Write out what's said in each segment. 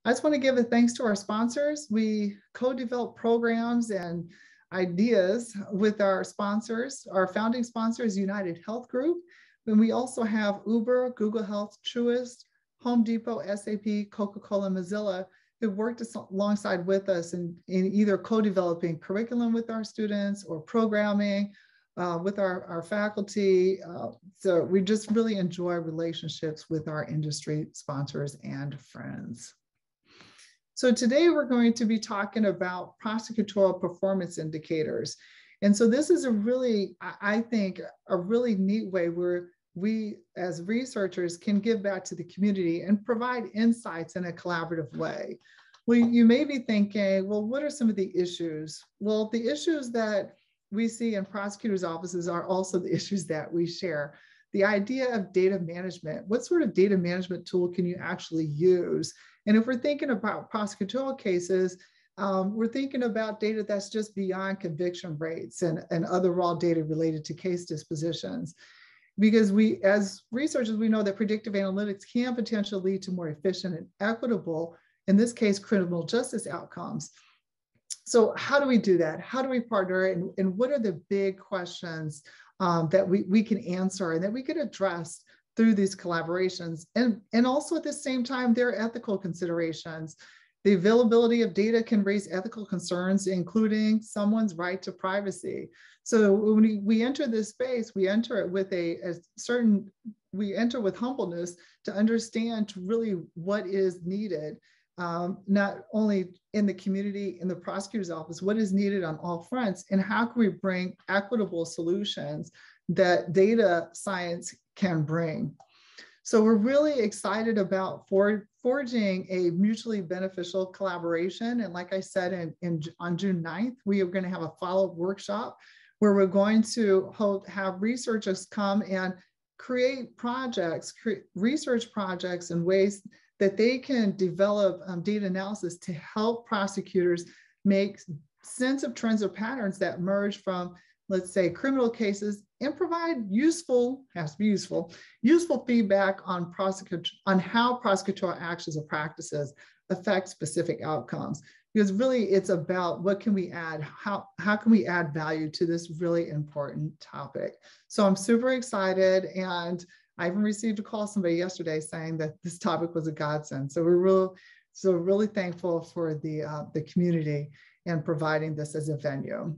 I just want to give a thanks to our sponsors. We co-develop programs and ideas with our sponsors. Our founding sponsor is United Health Group. And we also have Uber, Google Health, Truist, Home Depot, SAP, Coca-Cola, Mozilla, who worked alongside with us in either co-developing curriculum with our students or programming with our faculty. So we just really enjoy relationships with our industry sponsors and friends. So today we're going to be talking about prosecutorial performance indicators. And so this is a really, I think, a really neat way where we as researchers can give back to the community and provide insights in a collaborative way. Well, you may be thinking, well, what are some of the issues? Well, the issues that we see in prosecutors' offices are also the issues that we share. The idea of data management, what sort of data management tool can you actually use? And if we're thinking about prosecutorial cases, we're thinking about data that's just beyond conviction rates and other raw data related to case dispositions. Because we, as researchers, we know that predictive analytics can potentially lead to more efficient and equitable, in this case, criminal justice outcomes. So how do we do that? How do we partner? And what are the big questions that we can answer and that we can address through these collaborations? And also at the same time, there are ethical considerations. The availability of data can raise ethical concerns, including someone's right to privacy. So when we enter this space, we enter it with we enter with humbleness to understand really what is needed, not only in the community, in the prosecutor's office, what is needed on all fronts, and how can we bring equitable solutions that data science can bring. So we're really excited about forging a mutually beneficial collaboration. And like I said, on June 9th, we are going to have a follow-up workshop where we're going to have researchers come and create projects, research projects in ways that they can develop data analysis to help prosecutors make sense of trends or patterns that emerge from, let's say, criminal cases, and provide useful feedback on how prosecutorial actions or practices affect specific outcomes. Because really it's about what can we add, how can we add value to this really important topic. So I'm super excited, and I even received a call somebody yesterday saying that this topic was a godsend. So we're really thankful for the community and providing this as a venue.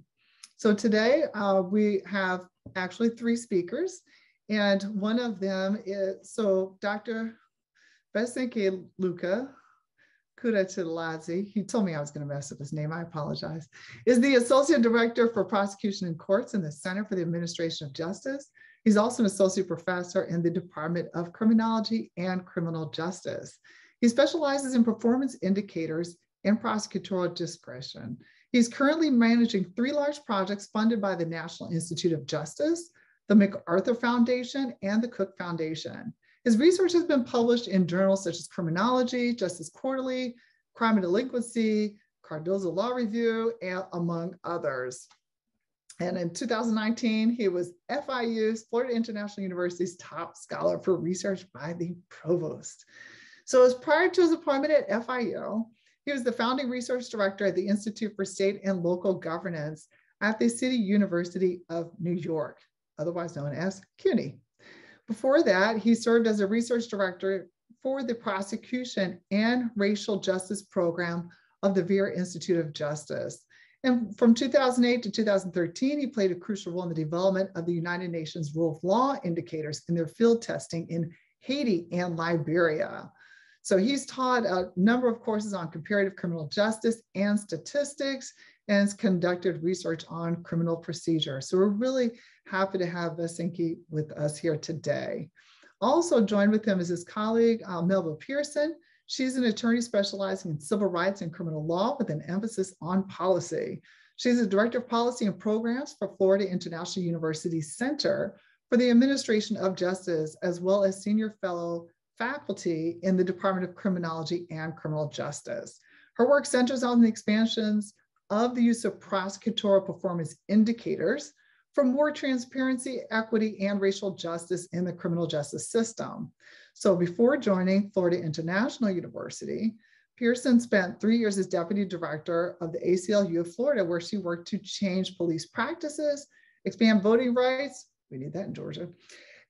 So today we have actually 3 speakers, and one of them is, Dr. Besiki Luka Kutateladze, he told me I was going to mess up his name, I apologize, is the Associate Director for Prosecution and Courts in the Center for the Administration of Justice. He's also an associate professor in the Department of Criminology and Criminal Justice. He specializes in performance indicators and prosecutorial discretion. He's currently managing 3 large projects funded by the National Institute of Justice, the MacArthur Foundation, and the Cook Foundation. His research has been published in journals such as Criminology, Justice Quarterly, Crime and Delinquency, Cardozo Law Review, and among others. And in 2019, he was FIU's, Florida International University's top scholar for research by the provost. So as prior to his appointment at FIU, he was the founding research director at the Institute for State and Local Governance at the City University of New York, otherwise known as CUNY. Before that, he served as a research director for the Prosecution and Racial Justice Program of the Vera Institute of Justice. And from 2008 to 2013, he played a crucial role in the development of the United Nations Rule of Law indicators in their field testing in Haiti and Liberia. So he's taught a number of courses on comparative criminal justice and statistics, and has conducted research on criminal procedure. So we're really happy to have Besiki with us here today. Also joined with him is his colleague, Melba Pearson. She's an attorney specializing in civil rights and criminal law with an emphasis on policy. She's the Director of Policy and Programs for Florida International University Center for the Administration of Justice, as well as Senior Fellow Faculty in the Department of Criminology and Criminal Justice. Her work centers on the expansions of the use of prosecutorial performance indicators for more transparency, equity, and racial justice in the criminal justice system. So before joining Florida International University, Pearson spent 3 years as deputy director of the ACLU of Florida, where she worked to change police practices, expand voting rights, we need that in Georgia,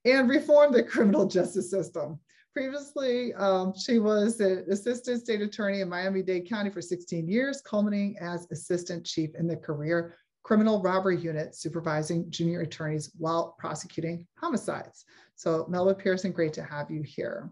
and reform the criminal justice system. Previously, she was the assistant state attorney in Miami-Dade County for 16 years, culminating as assistant chief in the career criminal robbery unit, supervising junior attorneys while prosecuting homicides. So Melba Pearson, great to have you here.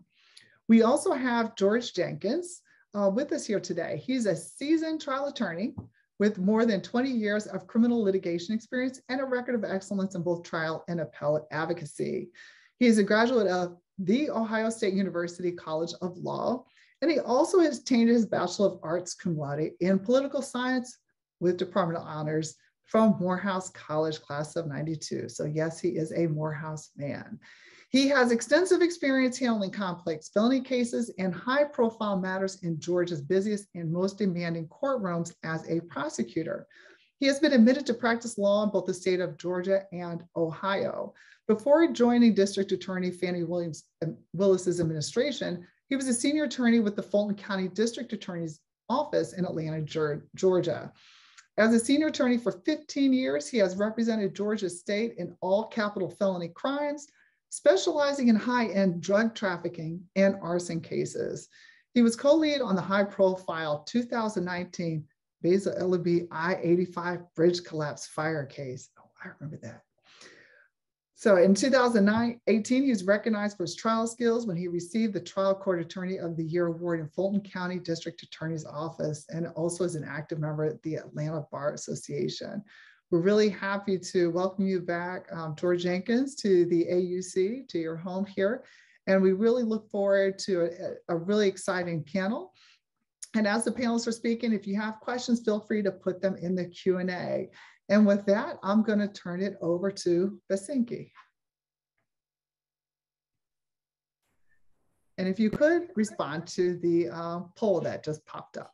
We also have George Jenkins with us here today. He's a seasoned trial attorney with more than 20 years of criminal litigation experience and a record of excellence in both trial and appellate advocacy. He is a graduate of the Ohio State University College of Law, and he also has obtained his Bachelor of Arts cum laude in political science with Department of Honors from Morehouse College, class of '92. So yes, he is a Morehouse man. He has extensive experience handling complex felony cases and high-profile matters in Georgia's busiest and most demanding courtrooms as a prosecutor. He has been admitted to practice law in both the state of Georgia and Ohio. Before joining District Attorney Fannie Willis's administration, he was a senior attorney with the Fulton County District Attorney's Office in Atlanta, Georgia. As a senior attorney for 15 years, he has represented Georgia State in all capital felony crimes, specializing in high-end drug trafficking and arson cases. He was co-lead on the high-profile 2019 Beza Ellaby I-85 bridge collapse fire case. Oh, I remember that. So in 2018, he was recognized for his trial skills when he received the Trial Court Attorney of the Year Award in Fulton County District Attorney's Office, and also as an active member at the Atlanta Bar Association. We're really happy to welcome you back, George Jenkins, to the AUC, to your home here. And we really look forward to a really exciting panel. And as the panelists are speaking, if you have questions, feel free to put them in the Q&A. And with that, I'm going to turn it over to Besiki. And if you could respond to the poll that just popped up.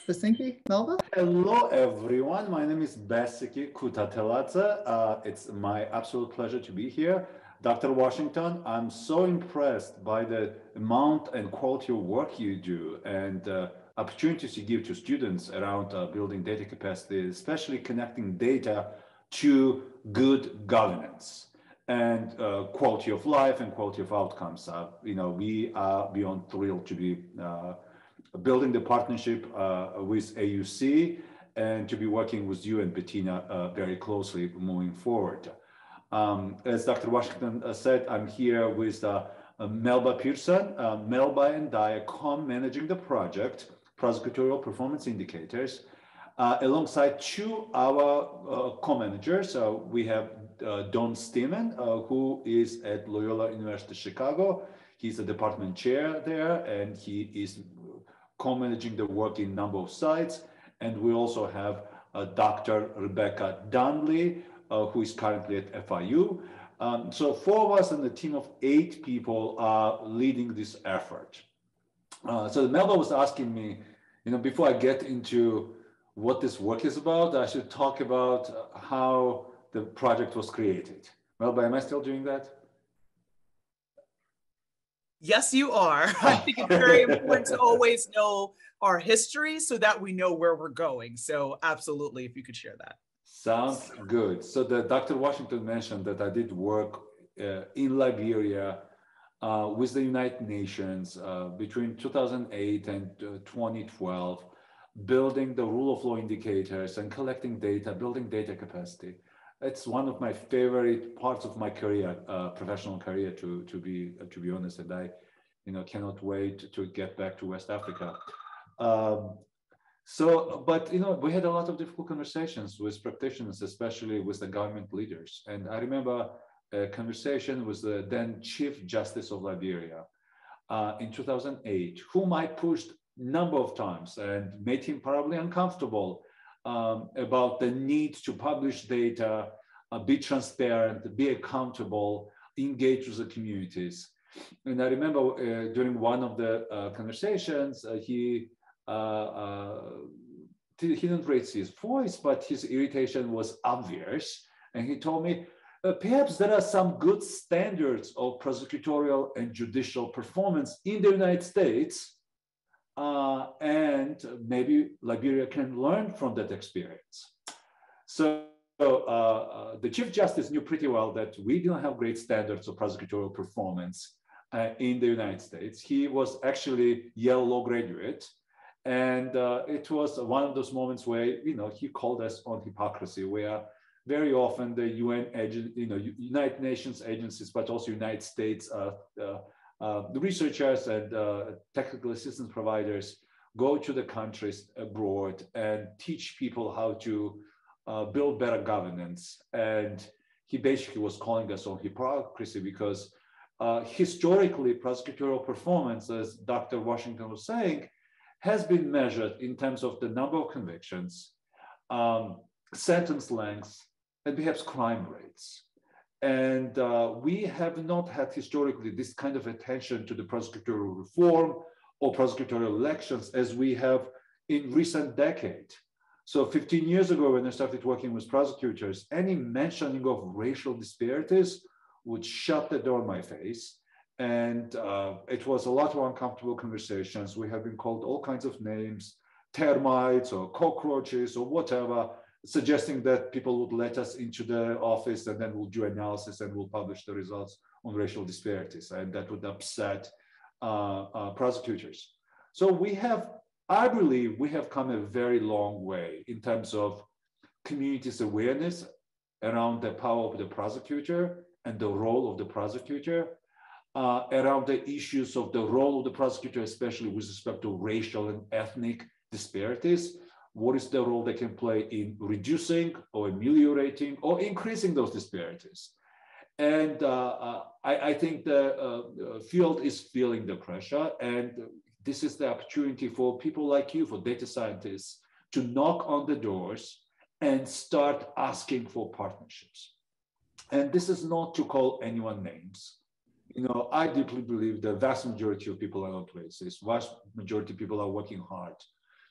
Besiki, Melba? Hello, everyone. My name is Besiki Kutateladze. It's my absolute pleasure to be here. Dr. Washington, I'm so impressed by the amount and quality of work you do and opportunities you give to students around building data capacity, especially connecting data to good governance and quality of life and quality of outcomes. We are beyond thrilled to be building the partnership with AUC and to be working with you and Bettina very closely moving forward. As Dr. Washington said, I'm here with Melba Pearson. Melba and I are co-managing the project, Prosecutorial Performance Indicators, alongside two our co-managers. We have Don Steeman, who is at Loyola University Chicago. He's the department chair there, and he is co-managing the work in a number of sites. And we also have Dr. Rebecca Dunley, who is currently at FIU. So 4 of us and a team of 8 people are leading this effort. So Melba was asking me, before I get into what this work is about, I should talk about how the project was created. Melba, am I still doing that? Yes, you are. I think it's very important to always know our history so that we know where we're going. So absolutely, if you could share that. Sounds good. So Dr. Washington mentioned that I did work in Liberia with the United Nations between 2008 and 2012, building the rule of law indicators and collecting data, building data capacity. It's one of my favorite parts of my career, professional career, to be honest, and I, cannot wait to get back to West Africa. But we had a lot of difficult conversations with practitioners, especially with the government leaders. And I remember a conversation with the then Chief Justice of Liberia in 2008, whom I pushed a number of times and made him probably uncomfortable about the need to publish data, be transparent, be accountable, engage with the communities. And I remember during one of the conversations, he didn't raise his voice, but his irritation was obvious. And he told me, perhaps there are some good standards of prosecutorial and judicial performance in the United States, and maybe Liberia can learn from that experience. So the Chief Justice knew pretty well that we didn't have great standards of prosecutorial performance in the United States. He was actually Yale Law graduate. And it was one of those moments where, he called us on hypocrisy, where very often the UN United Nations agencies, but also United States, the researchers and technical assistance providers go to the countries abroad and teach people how to build better governance. And he basically was calling us on hypocrisy because historically, prosecutorial performance, as Dr. Washington was saying, has been measured in terms of the number of convictions, sentence lengths, and perhaps crime rates. And we have not had historically this kind of attention to the prosecutorial reform or prosecutorial elections as we have in recent decade. So 15 years ago, when I started working with prosecutors, any mentioning of racial disparities would shut the door in my face. And it was a lot of uncomfortable conversations. We have been called all kinds of names, termites or cockroaches or whatever, suggesting that people would let us into the office and then we'll do analysis and we'll publish the results on racial disparities. And that would upset prosecutors. So I believe we have come a very long way in terms of community's awareness around the power of the prosecutor and the role of the prosecutor, around the issues of the role of the prosecutor, especially with respect to racial and ethnic disparities. What is the role they can play in reducing or ameliorating or increasing those disparities? And I think the field is feeling the pressure, and this is the opportunity for people like you, for data scientists, to knock on the doors and start asking for partnerships. And this is not to call anyone names. I deeply believe the vast majority of people are not racist. Vast majority of people are working hard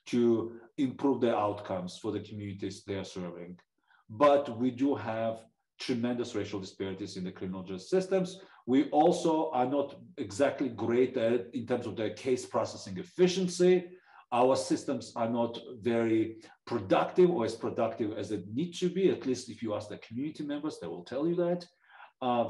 to improve their outcomes for the communities they are serving. But we do have tremendous racial disparities in the criminal justice systems. We also are not exactly great in terms of the case processing efficiency. Our systems are not very productive or as productive as it needs to be. At least if you ask the community members, they will tell you that.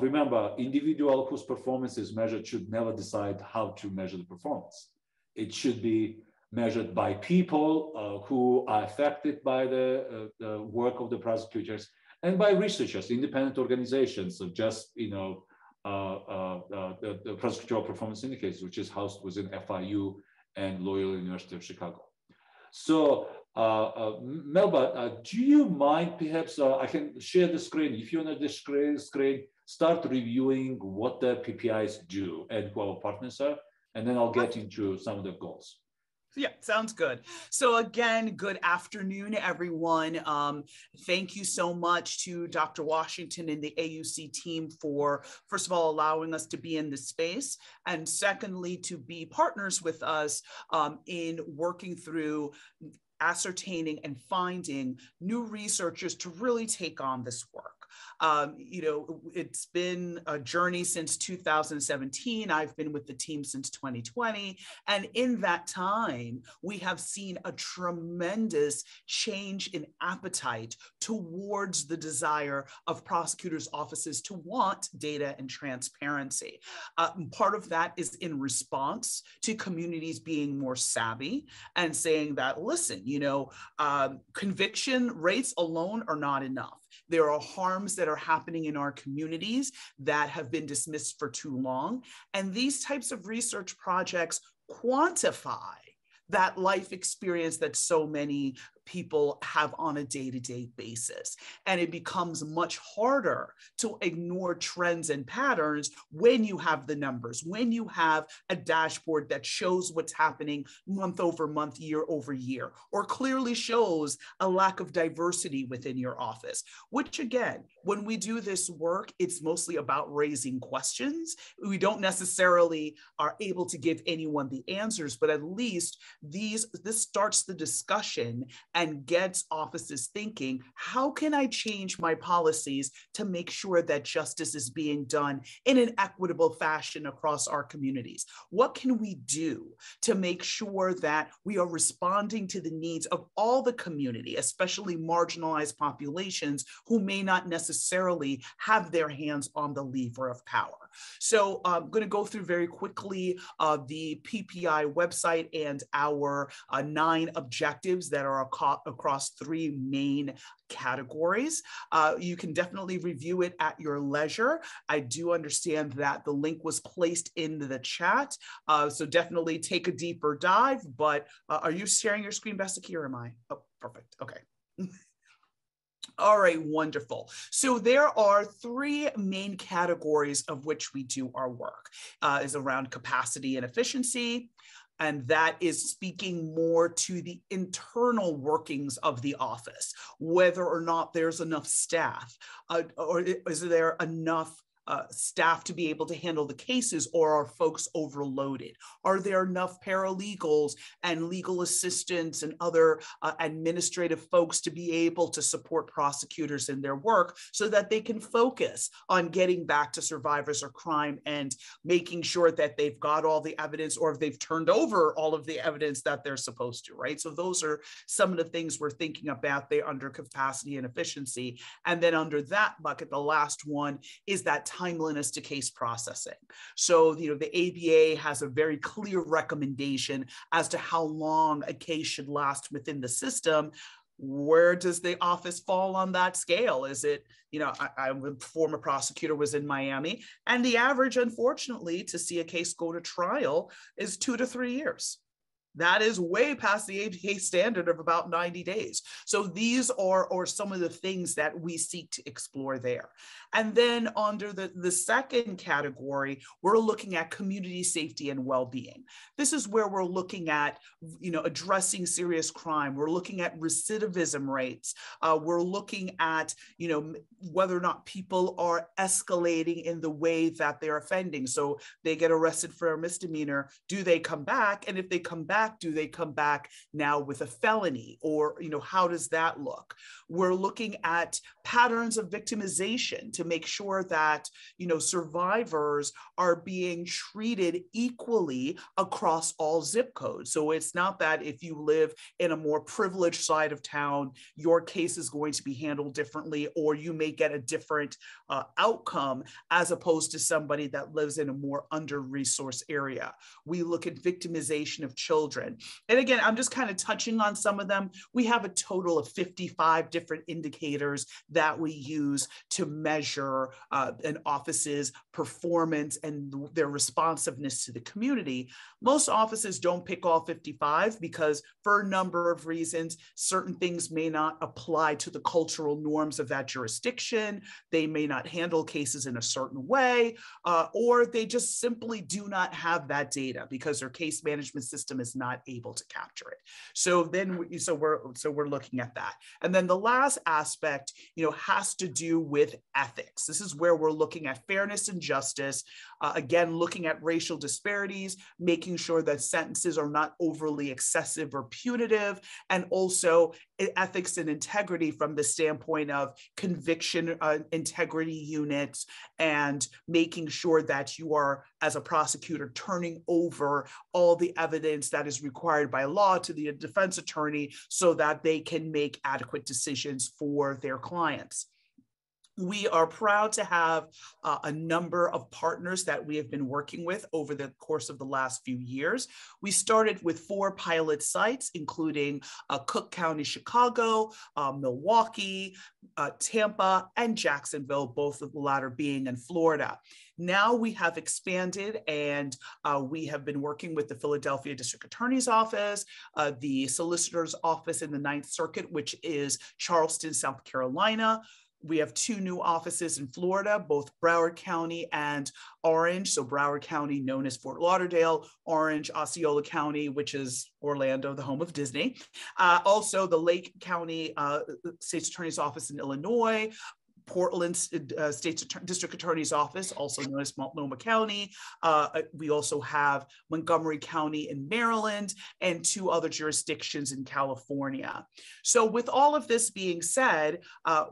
Remember, individual whose performance is measured should never decide how to measure the performance. It should be measured by people who are affected by the work of the prosecutors and by researchers, independent organizations of just, the prosecutorial performance indicators, which is housed within FIU and Loyola University of Chicago. So Melba, do you mind perhaps, I can share the screen. If you're on the screen, start reviewing what the PPIs do and who our partners are, and then I'll get into some of the goals. Yeah, sounds good. So again, good afternoon, everyone. Thank you so much to Dr. Washington and the AUC team for, first of all, allowing us to be in this space, and secondly, to be partners with us in working through ascertaining and finding new researchers to really take on this work. It's been a journey since 2017. I've been with the team since 2020. And in that time, we have seen a tremendous change in appetite towards the desire of prosecutors' offices to want data and transparency. Part of that is in response to communities being more savvy and saying that, listen, conviction rates alone are not enough. There are harms that are happening in our communities that have been dismissed for too long. And these types of research projects quantify that life experience that so many people have on a day-to-day basis. And it becomes much harder to ignore trends and patterns when you have the numbers, when you have a dashboard that shows what's happening month over month, year over year, or clearly shows a lack of diversity within your office, which again, when we do this work, it's mostly about raising questions. We don't necessarily are able to give anyone the answers, but at least this starts the discussion and gets offices thinking, how can I change my policies to make sure that justice is being done in an equitable fashion across our communities? What can we do to make sure that we are responding to the needs of all the community, especially marginalized populations who may not necessarily have their hands on the lever of power? So I'm going to go through very quickly the PPI website and our 9 objectives that are across 3 main categories. You can definitely review it at your leisure. I do understand that the link was placed in the chat, so definitely take a deeper dive. But are you sharing your screen, Besiki, or am I? Oh, perfect. Okay. All right, wonderful. So there are 3 main categories of which we do our work. Is around capacity and efficiency, and that is speaking more to the internal workings of the office, whether or not there's enough staff, or is there enough staff to be able to handle the cases, or are folks overloaded? Are there enough paralegals and legal assistants and other administrative folks to be able to support prosecutors in their work so that they can focus on getting back to survivors of crime and making sure that they've got all the evidence, or if they've turned over all of the evidence that they're supposed to, right? So those are some of the things we're thinking about there under capacity and efficiency. And then under that bucket, the last one is that timeliness to case processing. So, the ABA has a very clear recommendation as to how long a case should last within the system. Where does the office fall on that scale? Is it, I'm a former prosecutor, was in Miami, and the average, unfortunately, to see a case go to trial is 2 to 3 years. That is way past the ABA standard of about 90 days. So these are some of the things that we seek to explore there. And then under the second category, we're looking at community safety and well-being. This is where we're looking at, addressing serious crime. We're looking at recidivism rates. We're looking at, whether or not people are escalating in the way that they're offending. So they get arrested for a misdemeanor. Do they come back? And if they come back, do they come back now with a felony? Or, how does that look? We're looking at patterns of victimization to make sure that, survivors are being treated equally across all zip codes. So it's not that if you live in a more privileged side of town, your case is going to be handled differently, or you may get a different outcome as opposed to somebody that lives in a more under-resourced area. We look at victimization of children. And again, I'm just kind of touching on some of them. We have a total of 55 different indicators that we use to measure an office's performance and their responsiveness to the community. Most offices don't pick all 55 because, for a number of reasons, certain things may not apply to the cultural norms of that jurisdiction. They may not handle cases in a certain way, or they just simply do not have that data because their case management system is not able to capture it. So then, we're looking at that. And then the last aspect, has to do with ethics. This is where we're looking at fairness and justice. Again, looking at racial disparities, making sure that sentences are not overly excessive or punitive, and also ethics and integrity from the standpoint of conviction integrity units, and making sure that you are, as a prosecutor, turning over all the evidence that is required by law to the defense attorney so that they can make adequate decisions for their clients. We are proud to have a number of partners that we have been working with over the course of the last few years. We started with 4 pilot sites, including Cook County, Chicago, Milwaukee, Tampa, and Jacksonville, both of the latter being in Florida. Now we have expanded, and we have been working with the Philadelphia District Attorney's Office, the Solicitor's Office in the 9th Circuit, which is Charleston, South Carolina. We have 2 new offices in Florida, both Broward County and Orange. So Broward County, known as Fort Lauderdale, Orange, Osceola County, which is Orlando, the home of Disney. Also the Lake County State's Attorney's Office in Illinois, Portland State's District Attorney's Office, also known as Multnomah County. We also have Montgomery County in Maryland and 2 other jurisdictions in California. So with all of this being said,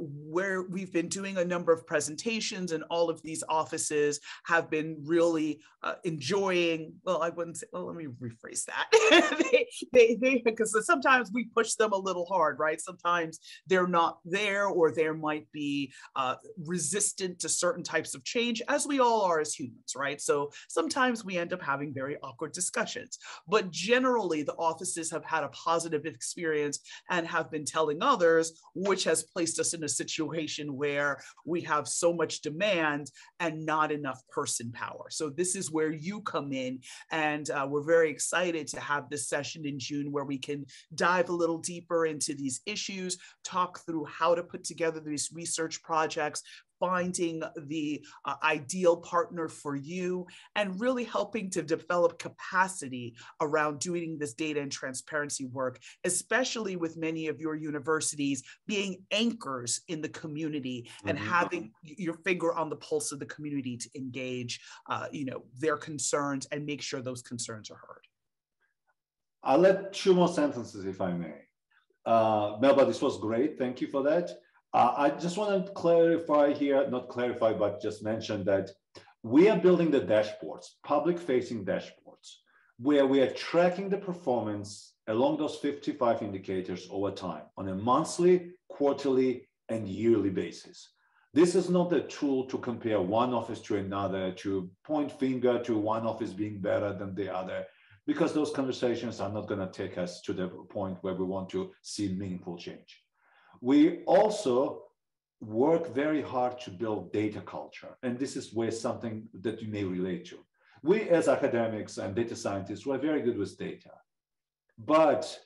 we've been doing a number of presentations, and all of these offices have been really enjoying, well, I wouldn't say, well, let me rephrase that. Because sometimes we push them a little hard, right? Sometimes they're not there, or there might be resistant to certain types of change, as we all are as humans, right? So sometimes we end up having very awkward discussions. But generally, the offices have had a positive experience and have been telling others, which has placed us in a situation where we have so much demand and not enough person power. So this is where you come in, and we're very excited to have this session in June where we can dive a little deeper into these issues, talk through how to put together these research projects, finding the ideal partner for you, and really helping to develop capacity around doing this data and transparency work, especially with many of your universities being anchors in the community and having your finger on the pulse of the community to engage their concerns and make sure those concerns are heard. I'll add 2 more sentences, if I may. Melba, this was great. Thank you for that. I just want to clarify here, not clarify, but just mention that we are building the dashboards, public-facing dashboards, where we are tracking the performance along those 55 indicators over time on a monthly, quarterly, and yearly basis. This is not a tool to compare one office to another, to point finger to one office being better than the other, because those conversations are not going to take us to the point where we want to see meaningful change. We also work very hard to build data culture, and this is where something that you may relate to. We as academics and data scientists, we're very good with data, but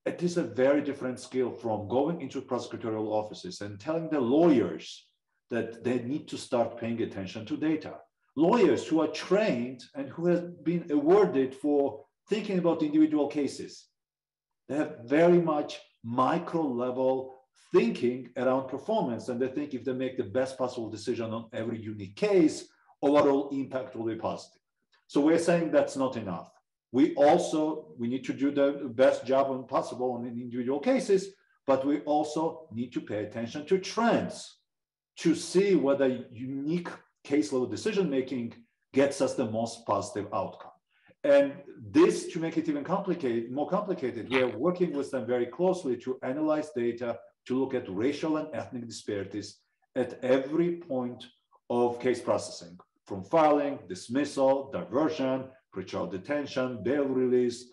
it is a very different skill from going into prosecutorial offices and telling the lawyers that they need to start paying attention to data. Lawyers who are trained and who have been awarded for thinking about individual cases. They have very much micro level thinking around performance, and they think if they make the best possible decision on every unique case, overall impact will be positive. So we're saying that's not enough. We need to do the best job possible on individual cases, but we also need to pay attention to trends to see whether unique case level decision making gets us the most positive outcome. And this, to make it even more complicated, we are working with them very closely to analyze data, to look at racial and ethnic disparities at every point of case processing, from filing, dismissal, diversion, pretrial detention, bail release,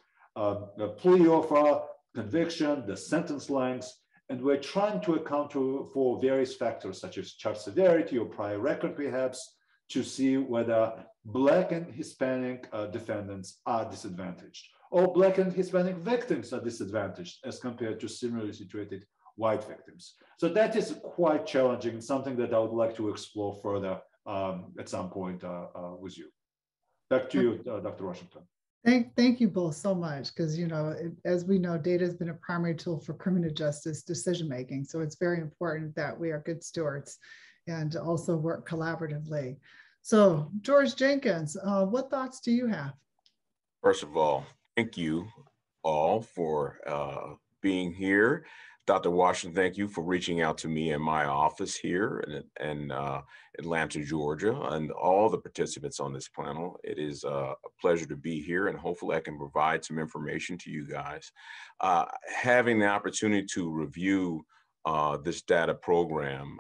plea offer, conviction, the sentence lengths. And we're trying to account for various factors such as charge severity or prior record perhaps, to see whether Black and Hispanic defendants are disadvantaged, or Black and Hispanic victims are disadvantaged as compared to similarly situated white victims. So that is quite challenging, something that I would like to explore further at some point with you. Back to you, Dr. Washington. Thank you both so much, because as we know, data has been a primary tool for criminal justice decision making. So it's very important that we are good stewards and also work collaboratively. So George Jenkins, what thoughts do you have? First of all, thank you all for being here. Dr. Washington, thank you for reaching out to me in my office here in Atlanta, Georgia, and all the participants on this panel. It is a pleasure to be here, and hopefully I can provide some information to you guys. Having the opportunity to review this data program,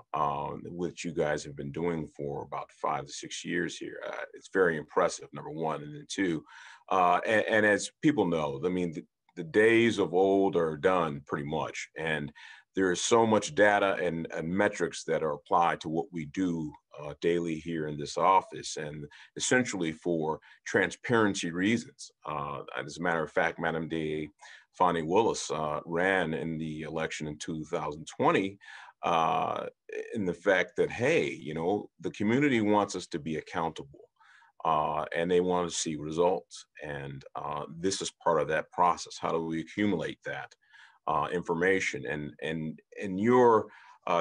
which you guys have been doing for about 5 to 6 years here, it's very impressive, number one, and then two. And as people know, I mean, the days of old are done pretty much, and there is so much data and metrics that are applied to what we do daily here in this office, and essentially for transparency reasons. As a matter of fact, Madam D. Fani Willis ran in the election in 2020 in the fact that, hey, the community wants us to be accountable. And they want to see results. And this is part of that process. How do we accumulate that information? And your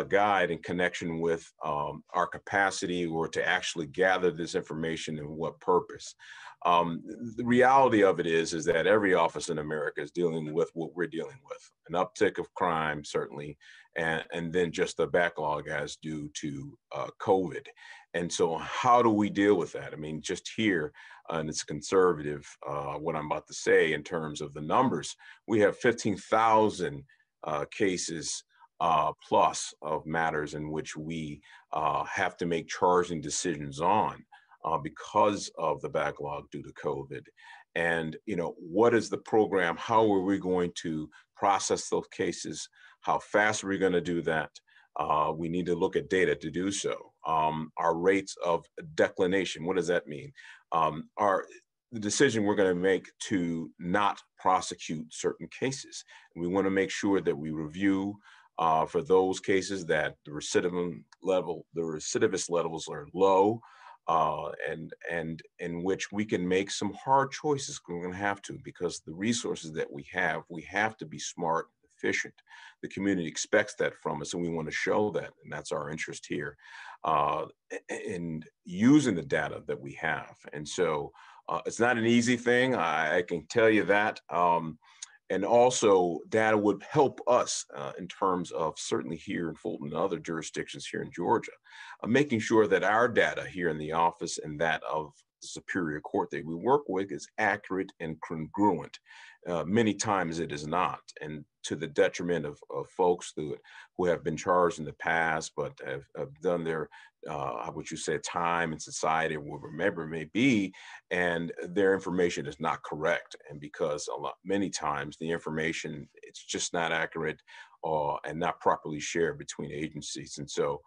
guide in connection with our capacity or to actually gather this information and what purpose. The reality of it is that every office in America is dealing with what we're dealing with, an uptick of crime, certainly, and then just the backlog as due to COVID. And so how do we deal with that? I mean, just here, and it's conservative, what I'm about to say in terms of the numbers, we have 15,000 cases plus of matters in which we have to make charging decisions on because of the backlog due to COVID. And, you know, what is the program? How are we going to process those cases? How fast are we going to do that? We need to look at data to do so. Our rates of declination, what does that mean? The decision we're going to make to not prosecute certain cases. We want to make sure that we review for those cases that the recidivist levels are low, and in which we can make some hard choices. We're going to have to, because the resources that we have to be smart, efficient. The community expects that from us, and we want to show that, and that's our interest here in using the data that we have. And so it's not an easy thing, I can tell you that. And also, data would help us in terms of, certainly here in Fulton and other jurisdictions here in Georgia, making sure that our data here in the office and that of the Superior Court that we work with is accurate and congruent. Many times it is not, and to the detriment of folks who have been charged in the past, but have done their, how would you say, time in society, or whatever it may be, and their information is not correct. And because many times the information, it's just not accurate and not properly shared between agencies. And so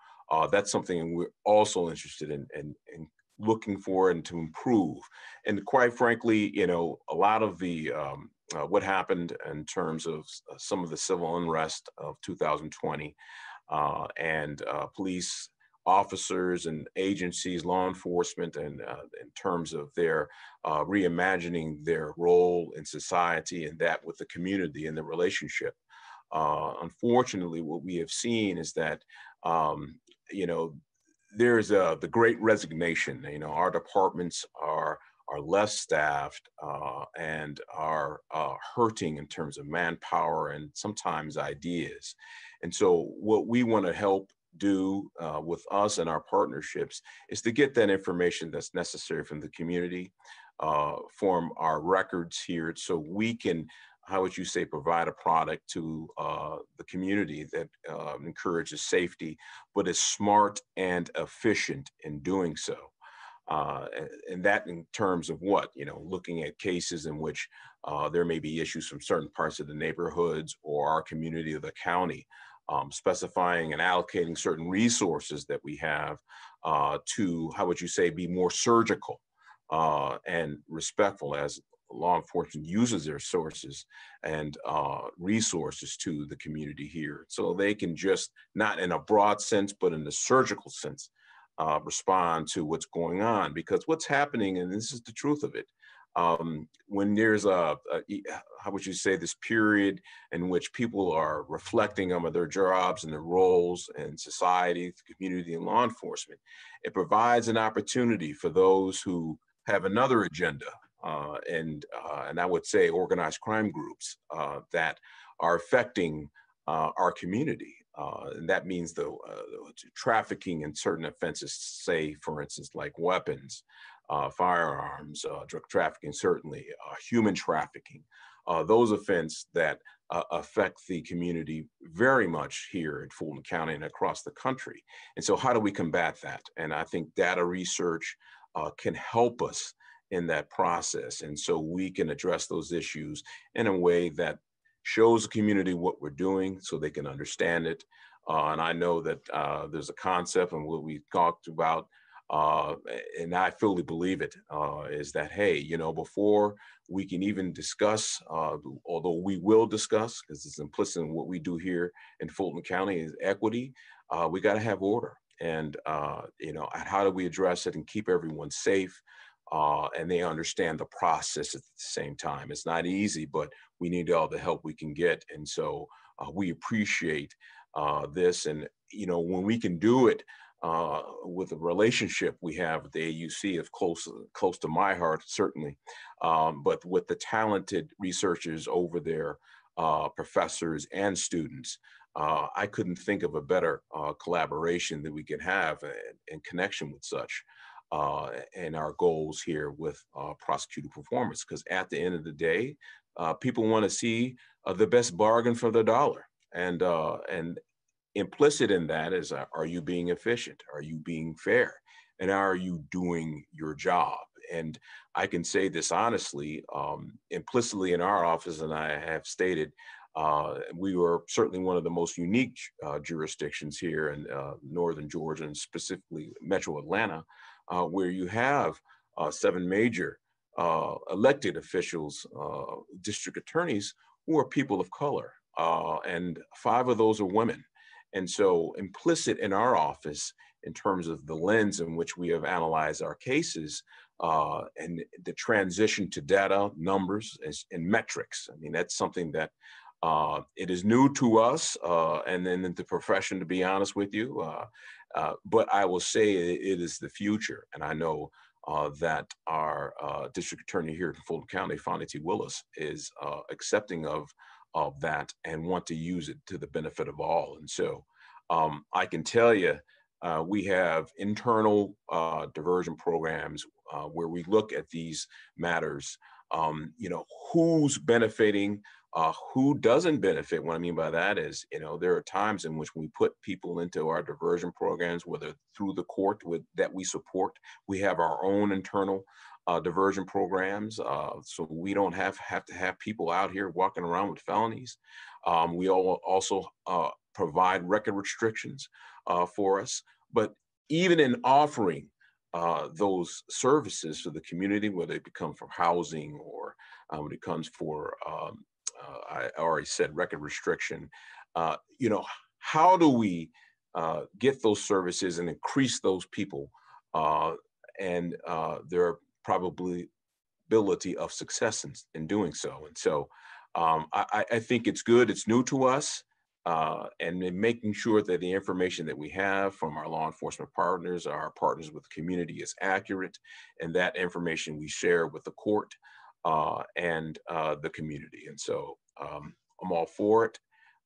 that's something we're also interested in looking for and to improve. And quite frankly, you know, a lot of the what happened in terms of some of the civil unrest of 2020 and police officers and agencies, law enforcement, and in terms of their reimagining their role in society and that with the community and the relationship. Unfortunately, what we have seen is that, you know, there's the great resignation. You know, our departments are less staffed and are hurting in terms of manpower and sometimes ideas. And so what we want to help do with us and our partnerships is to get that information that's necessary from the community, form our records here so we can, how would you say, provide a product to the community that encourages safety, but is smart and efficient in doing so. And that in terms of what, you know, looking at cases in which there may be issues from certain parts of the neighborhoods or our community or the county, specifying and allocating certain resources that we have to, how would you say, be more surgical and respectful as law enforcement uses their sources and resources to the community here. So they can just, not in a broad sense, but in the surgical sense, respond to what's going on. Because what's happening, and this is the truth of it, when there's how would you say, this period in which people are reflecting on their jobs and their roles in society, the community, and law enforcement, it provides an opportunity for those who have another agenda, and I would say organized crime groups that are affecting our community. And that means the trafficking in certain offenses, say, for instance, like weapons, firearms, drug trafficking, certainly, human trafficking, those offenses that affect the community very much here in Fulton County and across the country. And so how do we combat that? And I think data research can help us in that process. And so we can address those issues in a way that shows the community what we're doing so they can understand it. And I know that there's a concept and what we talked about, and I fully believe it, is that, hey, you know, before we can even discuss, although we will discuss, because it's implicit in what we do here in Fulton County is equity, we got to have order. And, you know, how do we address it and keep everyone safe? And they understand the process at the same time. It's not easy, but we need all the help we can get. And so we appreciate this. And you know, when we can do it with a relationship we have with the AUC of close to my heart, certainly, but with the talented researchers over there, professors and students, I couldn't think of a better collaboration that we could have in connection with such and our goals here with prosecutor performance. Because at the end of the day, people want to see the best bargain for their dollar, and implicit in that is, are you being efficient? Are you being fair? And are you doing your job? And I can say this honestly, implicitly in our office, and I have stated, we were certainly one of the most unique jurisdictions here in Northern Georgia, and specifically Metro Atlanta, where you have 7 major elected officials, district attorneys, who are people of color, and 5 of those are women. And so implicit in our office, in terms of the lens in which we have analyzed our cases, and the transition to data, numbers, and metrics. I mean, that's something that it is new to us, and then the profession, to be honest with you. But I will say it is the future. And I know that our district attorney here in Fulton County, Fonnie T. Willis, is accepting of that and want to use it to the benefit of all. And so I can tell you, we have internal diversion programs where we look at these matters, you know, who's benefiting, who doesn't benefit. What I mean by that is, you know, there are times in which we put people into our diversion programs, whether through the court that we support. We have our own internal diversion programs, so we don't have to have people out here walking around with felonies. We also provide record restrictions for us. But even in offering those services to the community, whether it becomes for housing or when it comes for, I already said, record restriction, you know, how do we get those services and increase those people and their probability of success in doing so? And so I think it's good. It's new to us. And in making sure that the information that we have from our law enforcement partners, our partners with the community, is accurate, and that information we share with the court and the community. And so I'm all for it,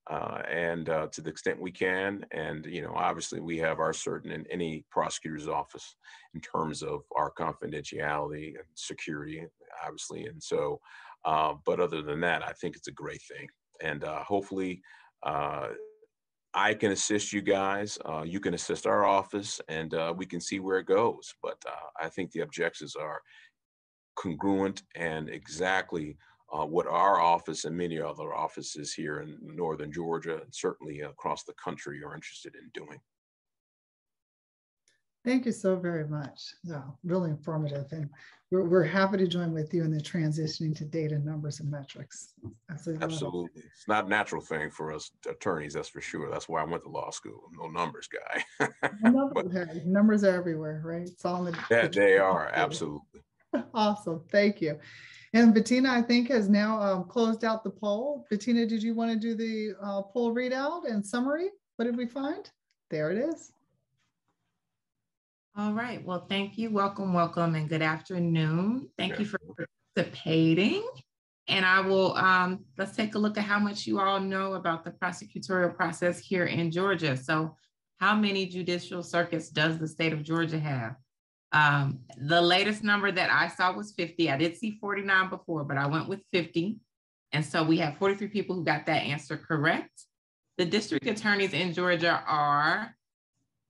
and to the extent we can. And, you know, obviously we have our certain in any prosecutor's office in terms of our confidentiality and security, obviously. And so, but other than that, I think it's a great thing. And hopefully, I can assist you guys, you can assist our office, and we can see where it goes. But I think the objectives are congruent and exactly what our office and many other offices here in Northern Georgia, and certainly across the country, are interested in doing. Thank you so very much. Yeah, really informative. And we're happy to join with you in the transitioning to data, numbers, and metrics. Absolutely. It's not a natural thing for us attorneys, that's for sure. That's why I went to law school. I'm no numbers guy. Numbers are everywhere, right? It's all in the they are, absolutely. Awesome. Thank you. And Bettina, I think, has now closed out the poll. Bettina, did you want to do the poll readout and summary? What did we find? There it is. All right. Well, thank you. Welcome, welcome, and good afternoon. Thank you for participating. And I will, let's take a look at how much you all know about the prosecutorial process here in Georgia. So how many judicial circuits does the state of Georgia have? The latest number that I saw was 50. I did see 49 before, but I went with 50. And so we have 43 people who got that answer correct. The district attorneys in Georgia are,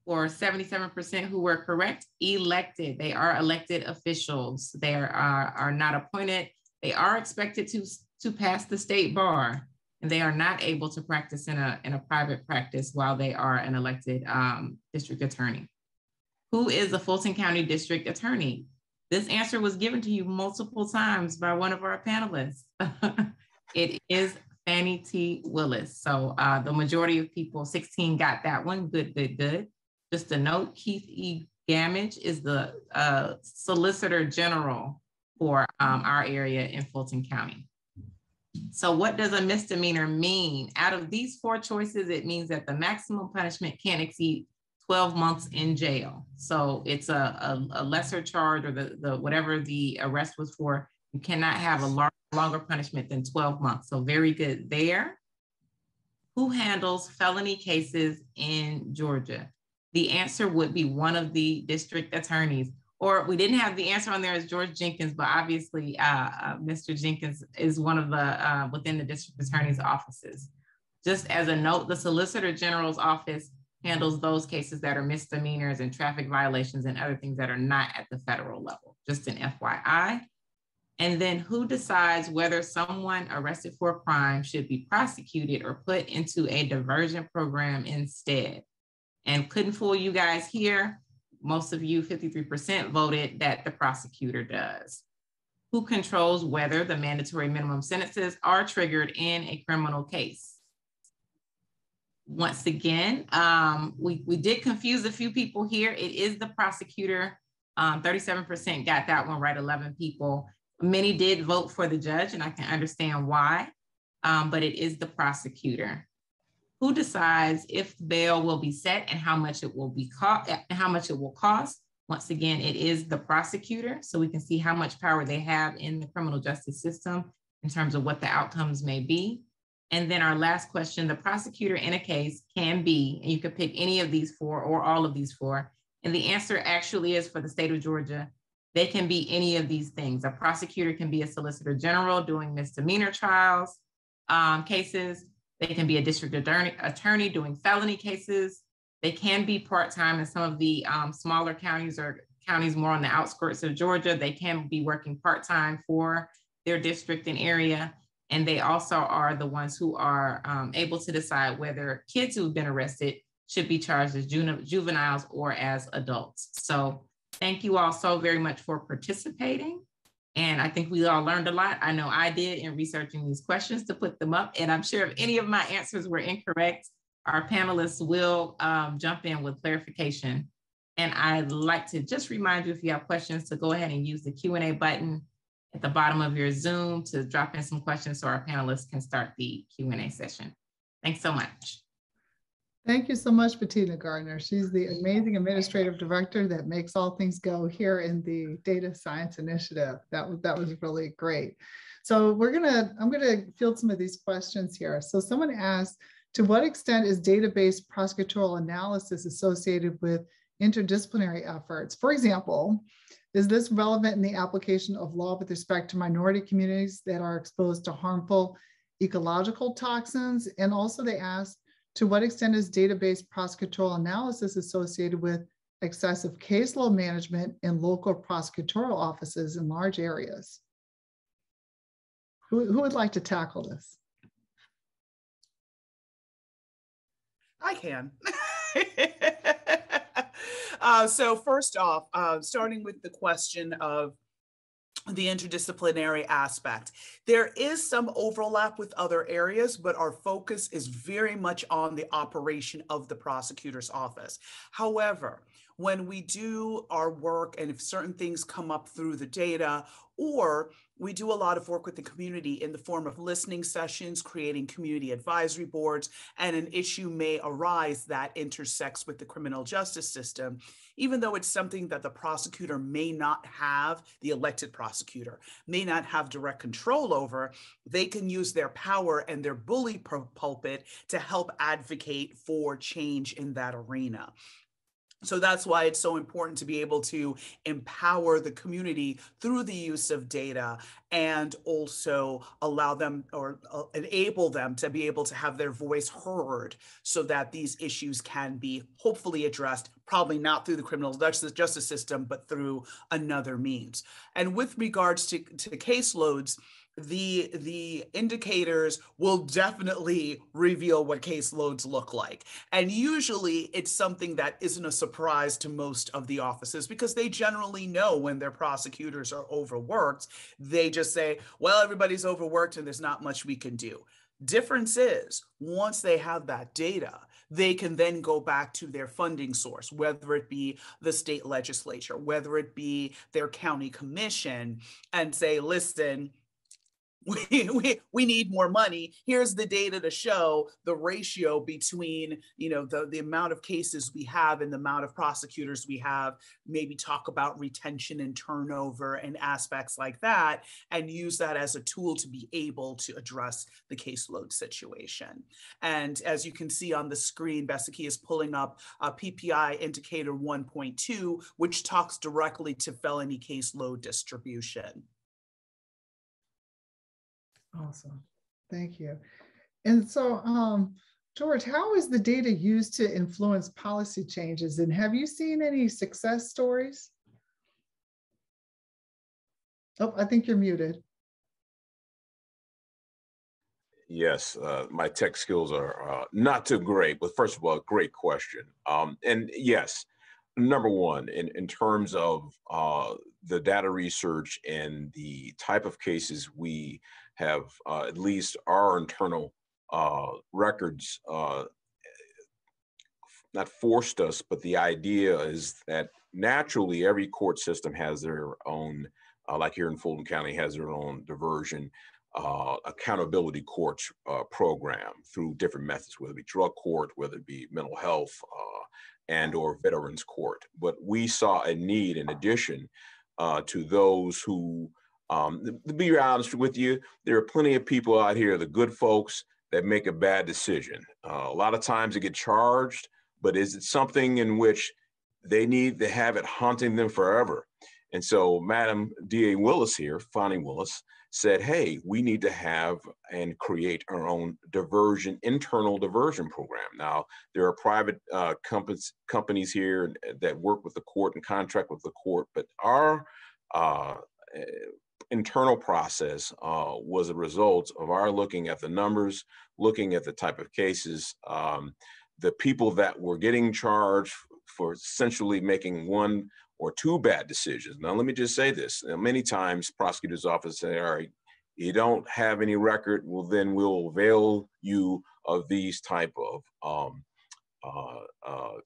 for 77% who were correct, elected. They are elected officials. They are not appointed. They are expected to pass the state bar, and they are not able to practice in a private practice while they are an elected district attorney. Who is a Fulton County district attorney? This answer was given to you multiple times by one of our panelists. It is Fannie T. Willis. So the majority of people, 16, got that one. Good, good, good. Just a note, Keith E. Gamage is the Solicitor General for our area in Fulton County. So what does a misdemeanor mean? Out of these 4 choices, it means that the maximum punishment can't exceed 12 months in jail. So it's a lesser charge, or the whatever the arrest was for. You cannot have a longer punishment than 12 months. So very good there. Who handles felony cases in Georgia? The answer would be one of the district attorneys. Or we didn't have the answer on there as George Jenkins, but obviously Mr. Jenkins is one of the within the district attorney's offices. Just as a note, the Solicitor General's office handles those cases that are misdemeanors and traffic violations and other things that are not at the federal level, just an FYI. And then who decides whether someone arrested for a crime should be prosecuted or put into a diversion program instead? And couldn't fool you guys here. Most of you, 53%, voted that the prosecutor does. Who controls whether the mandatory minimum sentences are triggered in a criminal case? Once again, we did confuse a few people here. It is the prosecutor. 37% got that one right, 11 people. Many did vote for the judge, and I can understand why, but it is the prosecutor. Who decides if bail will be set and how much it will cost? Once again, it is the prosecutor, so we can see how much power they have in the criminal justice system in terms of what the outcomes may be. And then our last question, the prosecutor in a case can be, and you could pick any of these 4 or all of these 4, and the answer actually is for the state of Georgia, they can be any of these things. A prosecutor can be a solicitor general doing misdemeanor trials, cases. They can be a district attorney doing felony cases. They can be part-time in some of the smaller counties or counties more on the outskirts of Georgia. They can be working part-time for their district and area. And they also are the ones who are able to decide whether kids who've been arrested should be charged as juveniles or as adults. So thank you all so very much for participating. And I think we all learned a lot. I know I did in researching these questions to put them up. And I'm sure if any of my answers were incorrect, our panelists will jump in with clarification. And I'd like to just remind you, if you have questions, to go ahead and use the Q&A button at the bottom of your Zoom to drop in some questions so our panelists can start the Q&A session. Thanks so much. Thank you so much, Bettina Gardner. She's the amazing administrative director that makes all things go here in the Data Science Initiative. That was really great. So I'm gonna field some of these questions here. So someone asked, to what extent is data-based prosecutorial analysis associated with interdisciplinary efforts? For example, is this relevant in the application of law with respect to minority communities that are exposed to harmful ecological toxins? And also they asked, to what extent is data-based prosecutorial analysis associated with excessive caseload management in local prosecutorial offices in large areas? Who would like to tackle this? I can. So first off, starting with the question of the interdisciplinary aspect. There is some overlap with other areas, but our focus is very much on the operation of the prosecutor's office. However, when we do our work and if certain things come up through the data, or we do a lot of work with the community in the form of listening sessions, creating community advisory boards, and an issue may arise that intersects with the criminal justice system, even though it's something that the prosecutor may not have, the elected prosecutor may not have direct control over, they can use their power and their bully pulpit to help advocate for change in that arena. So that's why it's so important to be able to empower the community through the use of data and also allow them or enable them to be able to have their voice heard so that these issues can be hopefully addressed, probably not through the criminal justice system, but through another means. And with regards to caseloads, the indicators will definitely reveal what caseloads look like. And usually it's something that isn't a surprise to most of the offices because they generally know when their prosecutors are overworked. They just say, well, everybody's overworked and there's not much we can do. Difference is, once they have that data, they can then go back to their funding source, whether it be the state legislature, whether it be their county commission, and say, listen, we need more money. Here's the data to show the ratio between, the amount of cases we have and the amount of prosecutors we have. Maybe talk about retention and turnover and aspects like that, and use that as a tool to be able to address the caseload situation. And as you can see on the screen, Besiki is pulling up a PPI indicator 1.2, which talks directly to felony caseload distribution. Awesome. Thank you. And so, George, how is the data used to influence policy changes? And have you seen any success stories? Oh, I think you're muted. Yes, my tech skills are not too great, but first of all, great question. And yes, number one, in terms of the data research and the type of cases we have, at least our internal records not forced us, but the idea is that naturally every court system has their own, like here in Fulton County, has their own diversion accountability courts program through different methods, whether it be drug court, whether it be mental health, and or veterans court. But we saw a need in addition to those who, to be honest with you, there are plenty of people out here, the good folks, that make a bad decision. A lot of times they get charged, but is it something in which they need to have it haunting them forever? And so Madam D.A. Willis here, Fonnie Willis, said, hey, we need to have and create our own internal diversion program. Now, there are private companies here that work with the court and contract with the court, but our internal process was a result of our looking at the numbers, looking at the type of cases, the people that were getting charged for essentially making one or two bad decisions. Now, let me just say this. Many times prosecutor's office say, all right, you don't have any record, well, then we'll avail you of these type of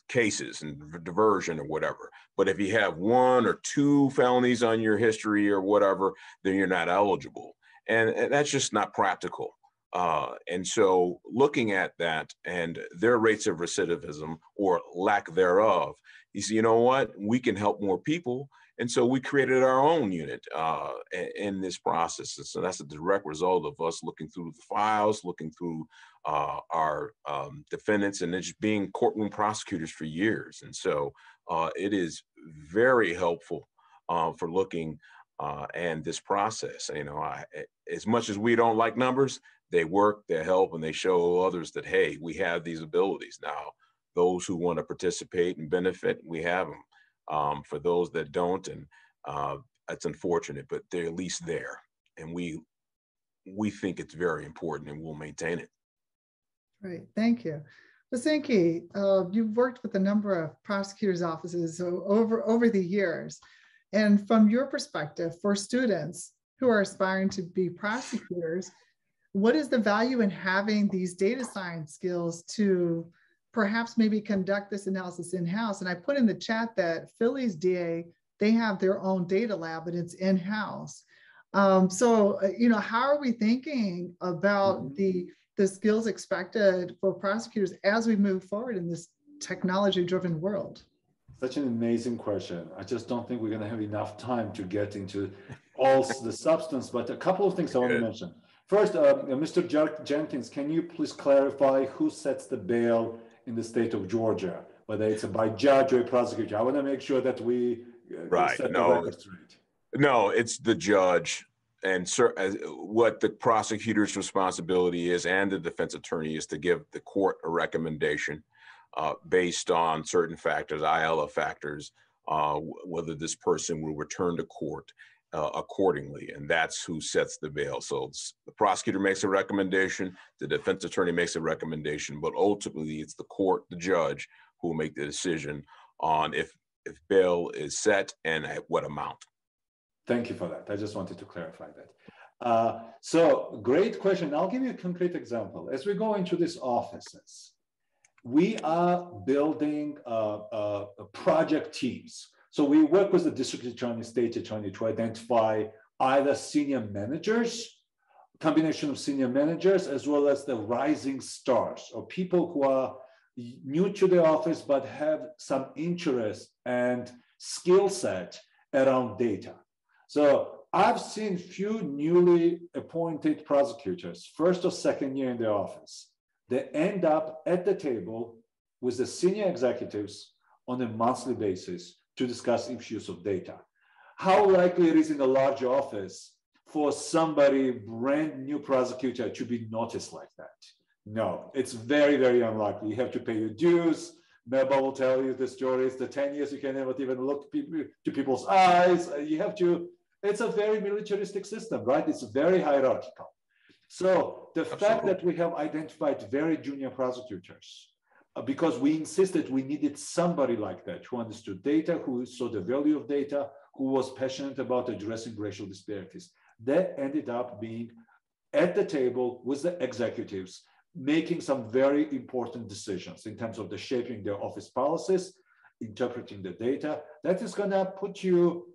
cases and diversion or whatever. But if you have one or two felonies on your history or whatever, then you're not eligible. And that's just not practical. And so looking at that and their rates of recidivism or lack thereof, you see, you know what, we can help more people. And so we created our own unit in this process. And so that's a direct result of us looking through the files, looking through our defendants, and just being courtroom prosecutors for years. And so it is very helpful for looking and this process. You know, as much as we don't like numbers, they work, they help, and they show others that, hey, we have these abilities. Now, those who want to participate and benefit, we have them. For those that don't, and it's unfortunate, but they're at least there. And we think it's very important, and we'll maintain it. Great, thank you. Besiki, you've worked with a number of prosecutors' offices over the years. And from your perspective, for students who are aspiring to be prosecutors, what is the value in having these data science skills to perhaps maybe conduct this analysis in-house? And I put in the chat that Philly's DA, they have their own data lab, but it's in-house. So, you know, how are we thinking about the skills expected for prosecutors as we move forward in this technology-driven world? Such an amazing question. I just don't think we're going to have enough time to get into all the substance, but a couple of things I want to mention. First, Mr. Jenkins, can you please clarify who sets the bail in the state of Georgia, whether it's by judge or a prosecutor? I want to make sure that we set the record straight. No, it's the judge, and what the prosecutor's responsibility is, and the defense attorney, is to give the court a recommendation based on certain factors, ILA factors, whether this person will return to court accordingly, and that's who sets the bail. So the prosecutor makes a recommendation, the defense attorney makes a recommendation, but ultimately it's the court, the judge, who will make the decision on if bail is set and at what amount. Thank you for that. I just wanted to clarify that. So great question. I'll give you a concrete example. As we go into these offices, we are building project teams. So we work with the district attorney, state attorney to identify either senior managers combination of senior managers as well as the rising stars, or people who are new to the office but have some interest and skill set around data. So I've seen few newly appointed prosecutors, first or second year in the office, they end up at the table with the senior executives on a monthly basis to discuss issues of data. How likely it is in a large office for somebody brand new prosecutor to be noticed like that? No, it's very, very unlikely. You have to pay your dues. Melba will tell you the stories. The 10 years you can never even look to people's eyes. You have to, it's a very militaristic system, right? It's very hierarchical. So the fact that we have identified very junior prosecutors, because we insisted we needed somebody like that who understood data, who saw the value of data, who was passionate about addressing racial disparities. That ended up being at the table with the executives, making some very important decisions in terms of the shaping their office policies, interpreting the data. That is gonna put you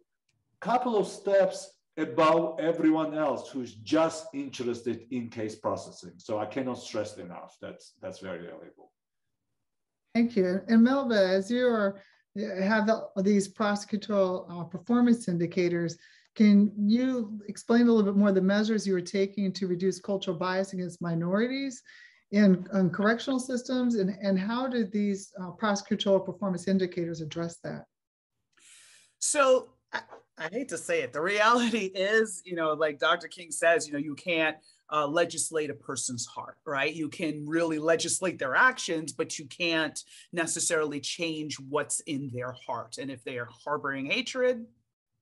a couple of steps above everyone else who's just interested in case processing. So I cannot stress enough, that's very valuable. Thank you. And Melba, as you have these prosecutorial performance indicators, can you explain a little bit more the measures you were taking to reduce cultural bias against minorities in correctional systems, and how did these prosecutorial performance indicators address that? So I hate to say it, the reality is, like Dr. King says, you can't legislate a person's heart, right? You can really legislate their actions, but you can't necessarily change what's in their heart. And if they are harboring hatred,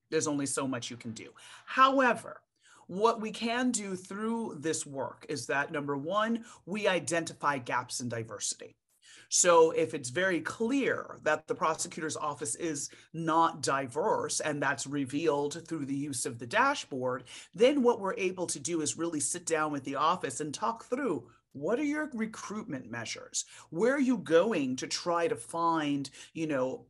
there's only so much you can do. However, what we can do through this work is that, number one, we identify gaps in diversity. So if it's very clear that the prosecutor's office is not diverse, and that's revealed through the use of the dashboard, then what we're able to do is really sit down with the office and talk through, what are your recruitment measures? Where are you going to try to find,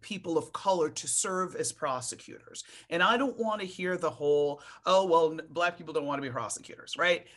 people of color to serve as prosecutors? And I don't want to hear the whole, oh, well, Black people don't want to be prosecutors, right?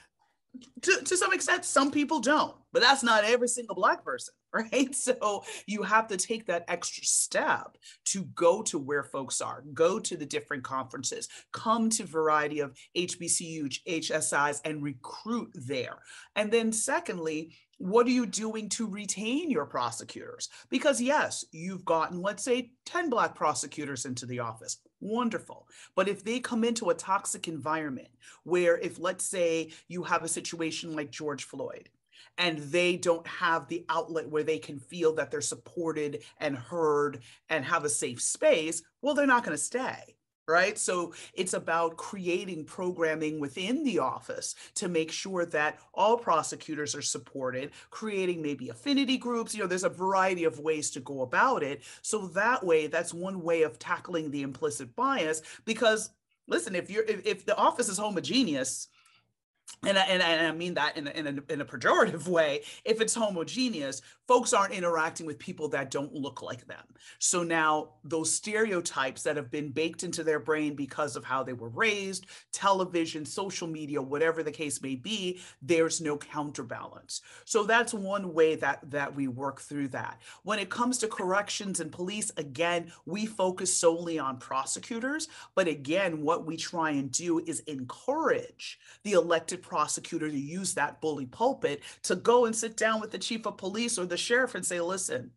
To some extent, some people don't, but that's not every single Black person, right? So you have to take that extra step to go to where folks are, go to the different conferences, come to a variety of HBCUs, HSIs, and recruit there. And then secondly, what are you doing to retain your prosecutors? Because yes, you've gotten, let's say, 10 Black prosecutors into the office. Wonderful. But if they come into a toxic environment where, if let's say you have a situation like George Floyd, and they don't have the outlet where they can feel that they're supported and heard and have a safe space, well, they're not going to stay. Right? So it's about creating programming within the office to make sure that all prosecutors are supported, creating maybe affinity groups. There's a variety of ways to go about it. So that way, that's one way of tackling the implicit bias. Because listen, if the office is homogeneous, and I mean that in a pejorative way, if it's homogeneous, folks aren't interacting with people that don't look like them. So now those stereotypes that have been baked into their brain because of how they were raised, television, social media, whatever the case may be, there's no counterbalance. So that's one way that we work through that. When it comes to corrections and police, again, we focus solely on prosecutors. But again, what we try and do is encourage the elected prosecutor to use that bully pulpit to go and sit down with the chief of police or the sheriff and say, listen,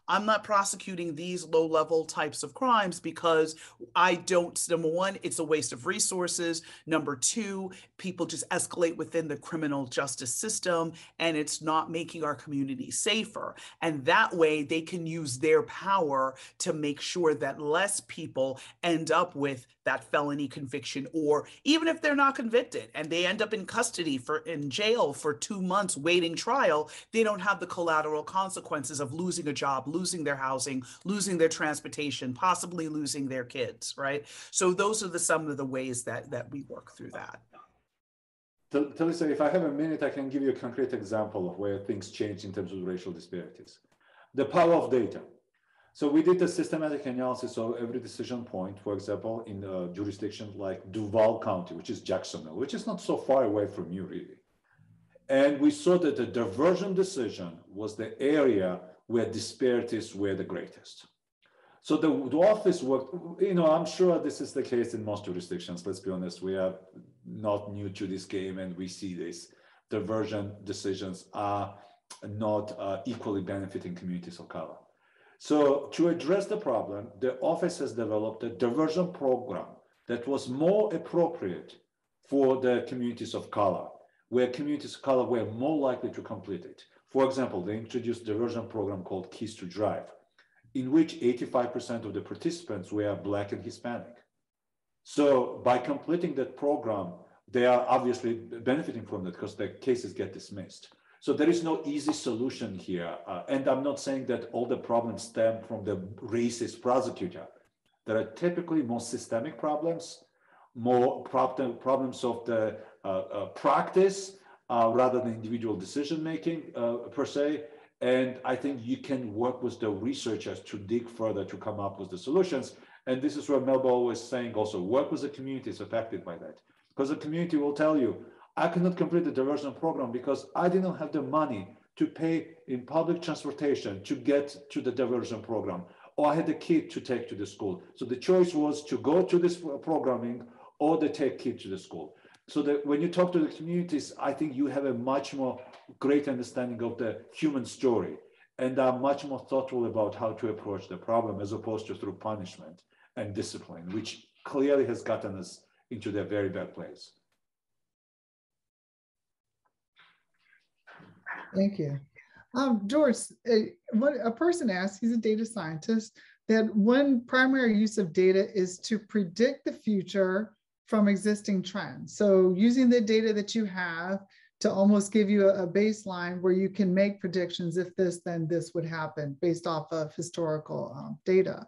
I'm not prosecuting these low-level types of crimes because I don't, number one, it's a waste of resources. Number two, people just escalate within the criminal justice system and it's not making our community safer. And that way they can use their power to make sure that less people end up with that felony conviction, or even if they're not convicted and they end up in custody in jail for 2 months waiting trial, they don't have the collateral consequences of losing a job, losing their housing, losing their transportation, possibly losing their kids, right? So those are some of the ways that we work through that. Talisa, if I have a minute, I can give you a concrete example of where things change in terms of racial disparities. The power of data. So we did a systematic analysis of every decision point, for example, in a jurisdiction like Duval County, which is Jacksonville, which is not so far away from you, really. And we saw that the diversion decision was the area where disparities were the greatest. So the office worked, I'm sure this is the case in most jurisdictions. Let's be honest, we are not new to this game, and we see this. Diversion decisions are not equally benefiting communities of color. So to address the problem, the office has developed a diversion program that was more appropriate for the communities of color, where communities of color were more likely to complete it. For example, they introduced a diversion program called Keys to Drive, in which 85% of the participants were Black and Hispanic. So by completing that program, they are obviously benefiting from that because the cases get dismissed. So there is no easy solution here. And I'm not saying that all the problems stem from the racist prosecutor. There are typically more systemic problems, more problems of the practice rather than individual decision-making per se. And I think you can work with the researchers to dig further to come up with the solutions. And this is where Melba was saying also, work with the communities affected by that. Because the community will tell you, I cannot complete the diversion program because I didn't have the money to pay in public transportation to get to the diversion program, or I had a kid to take to the school. So the choice was to go to this programming or to take kid to the school. So that when you talk to the communities, I think you have a much more great understanding of the human story and are much more thoughtful about how to approach the problem as opposed to through punishment and discipline, which clearly has gotten us into a very bad place. Thank you. George, a person asked, he's a data scientist, that one primary use of data is to predict the future from existing trends. So using the data that you have to almost give you a baseline where you can make predictions, if this, then this would happen based off of historical data.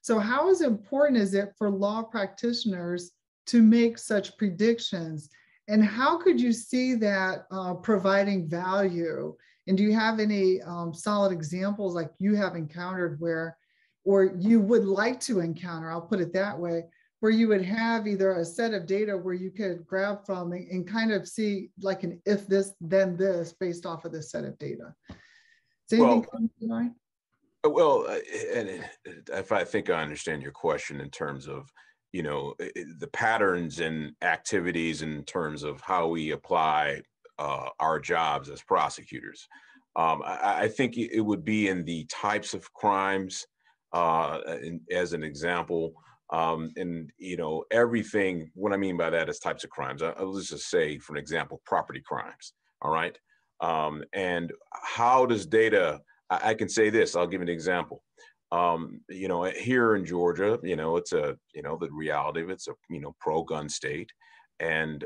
So how important is it for law practitioners to make such predictions? And how could you see that providing value? And do you have any solid examples like you have encountered where, or you would like to encounter, I'll put it that way, where you would have either a set of data where you could grab from and kind of see like an if this, then this based off of this set of data? Is anything coming to mind? Well, and if I think I understand your question in terms of, the patterns and activities in terms of how we apply our jobs as prosecutors. I think it would be in the types of crimes, as an example, and everything. What I mean by that is types of crimes. I'll just say, for an example, property crimes. All right, and how does data? I can say this. I'll give you an example. Here in Georgia, it's the reality of it's a pro-gun state, and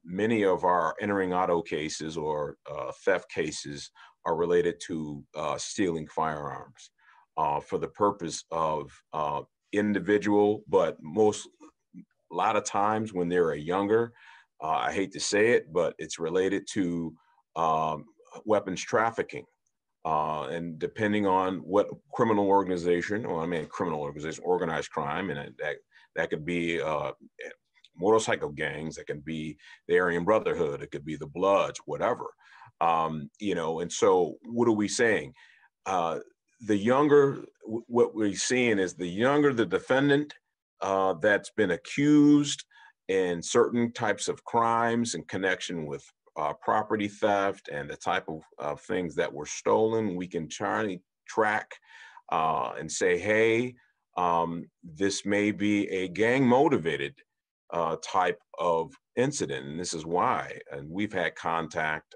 many of our entering auto cases or theft cases are related to stealing firearms for the purpose of individual, but a lot of times when they're younger, I hate to say it, but it's related to weapons trafficking. And depending on what criminal organization, organized crime, and that could be motorcycle gangs, that can be the Aryan Brotherhood, it could be the Bloods, whatever. And so what are we saying? The younger, what we're seeing is the younger the defendant that's been accused in certain types of crimes in connection with property theft and the type of things that were stolen, we can try to track and say, hey, this may be a gang-motivated type of incident, and this is why. And we've had contact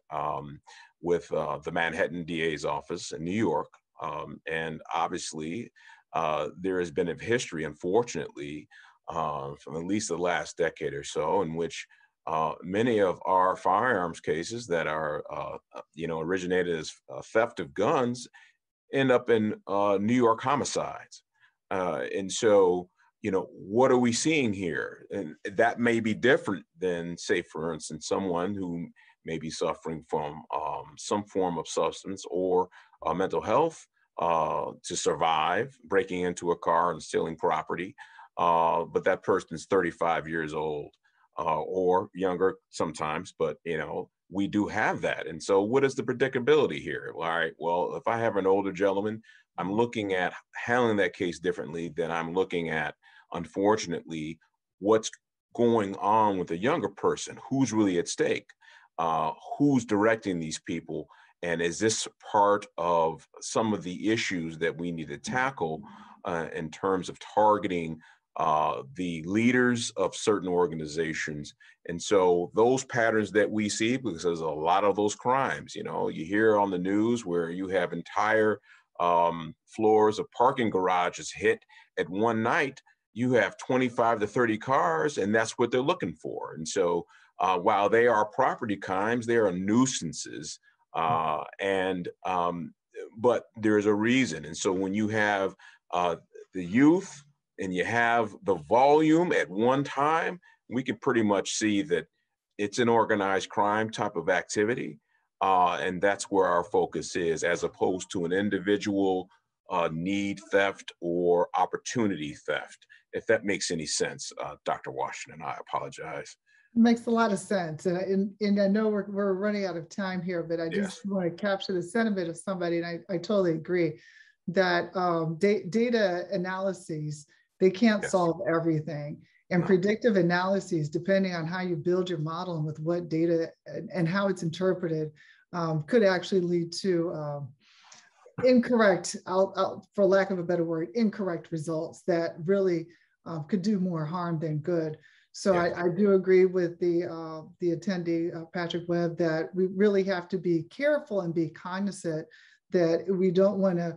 with the Manhattan DA's office in New York, and obviously there has been a history, unfortunately, from at least the last decade or so, in which many of our firearms cases that are, originated as theft of guns end up in New York homicides. And so, what are we seeing here? And that may be different than, say, for instance, someone who may be suffering from some form of substance or mental health to survive, breaking into a car and stealing property. But that person's 35 years old or younger sometimes, but we do have that. And so what is the predictability here? All right, well, if I have an older gentleman, I'm looking at handling that case differently than I'm looking at, unfortunately, what's going on with a younger person, who's really at stake, who's directing these people, and is this part of some of the issues that we need to tackle in terms of targeting the leaders of certain organizations. And so those patterns that we see, because there's a lot of those crimes, you hear on the news where you have entire floors of parking garages hit at one night. You have 25 to 30 cars, and that's what they're looking for. And so while they are property crimes, they are nuisances. But there's a reason. And so when you have the youth and you have the volume at one time, we can pretty much see that it's an organized crime type of activity. And that's where our focus is, as opposed to an individual need theft or opportunity theft, if that makes any sense, Dr. Washington. I apologize. It makes a lot of sense. And I know we're running out of time here, but I just want to capture the sentiment of somebody, and I totally agree that data analyses, they can't solve everything. And predictive analyses, depending on how you build your model and with what data and how it's interpreted, could actually lead to incorrect, for lack of a better word, incorrect results that really could do more harm than good. So I do agree with the attendee, Patrick Webb, that we really have to be careful and be cognizant that we don't want to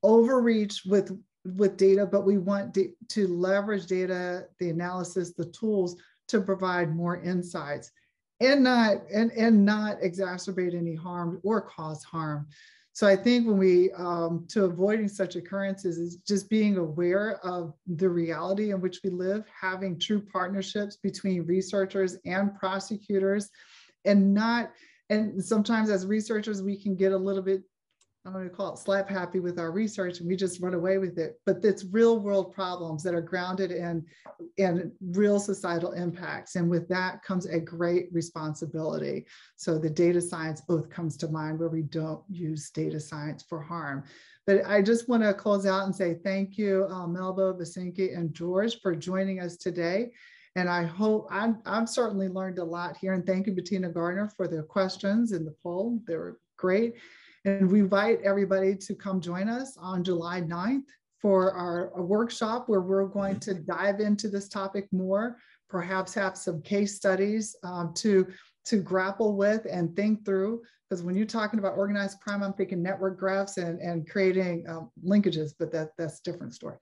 overreach with data, but we want to leverage data, the analysis, the tools to provide more insights and not exacerbate any harm or cause harm. So I think when we, to avoiding such occurrences, is just being aware of the reality in which we live, having true partnerships between researchers and prosecutors, and sometimes as researchers, we can get a little bit, I'm going to call it slap happy with our research, and we just run away with it. But it's real world problems that are grounded in real societal impacts. And with that comes a great responsibility. So the data science oath comes to mind, where we don't use data science for harm. But I just want to close out and say thank you, Melba, Besiki, and George, for joining us today. And I hope I've certainly learned a lot here. And thank you, Bettina Gardner, for the questions and the poll. They were great. And we invite everybody to come join us on July 9th for our workshop, where we're going to dive into this topic more, perhaps have some case studies to grapple with and think through. Because when you're talking about organized crime, I'm thinking network graphs and creating linkages, but that's a different story.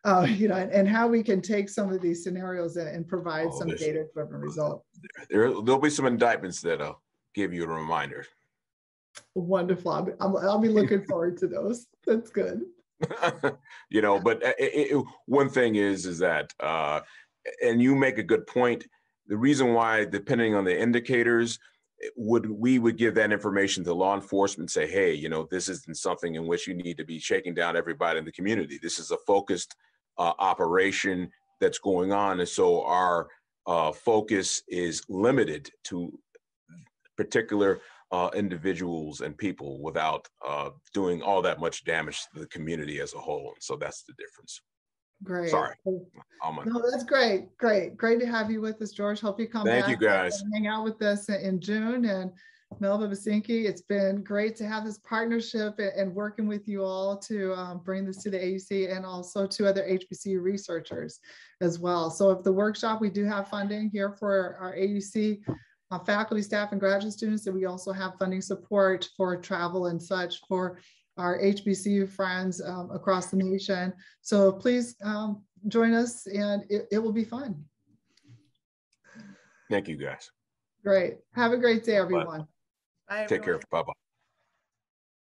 And how we can take some of these scenarios and provide some data-driven results. There'll be some indictments that'll give you a reminder. Wonderful. I'll be looking forward to those. That's good. But one thing is that, and you make a good point, the reason why, depending on the indicators, we would give that information to law enforcement, say, hey, this isn't something in which you need to be shaking down everybody in the community. This is a focused operation that's going on. And so our focus is limited to particular individuals and people without doing all that much damage to the community as a whole. So that's the difference. Great. Sorry. No, that's great. Great to have you with us, George. Hope you come back. Thank you, guys. And hang out with us in June. And Melba, Besiki, it's been great to have this partnership and working with you all to bring this to the AUC and also to other HBCU researchers as well. So if the workshop, we do have funding here for our AUC faculty, staff, and graduate students, and we also have funding support for travel and such for our HBCU friends across the nation. So please join us, and it will be fun. Thank you, guys. Great. Have a great day, everyone. Bye, Take care. Bye-bye.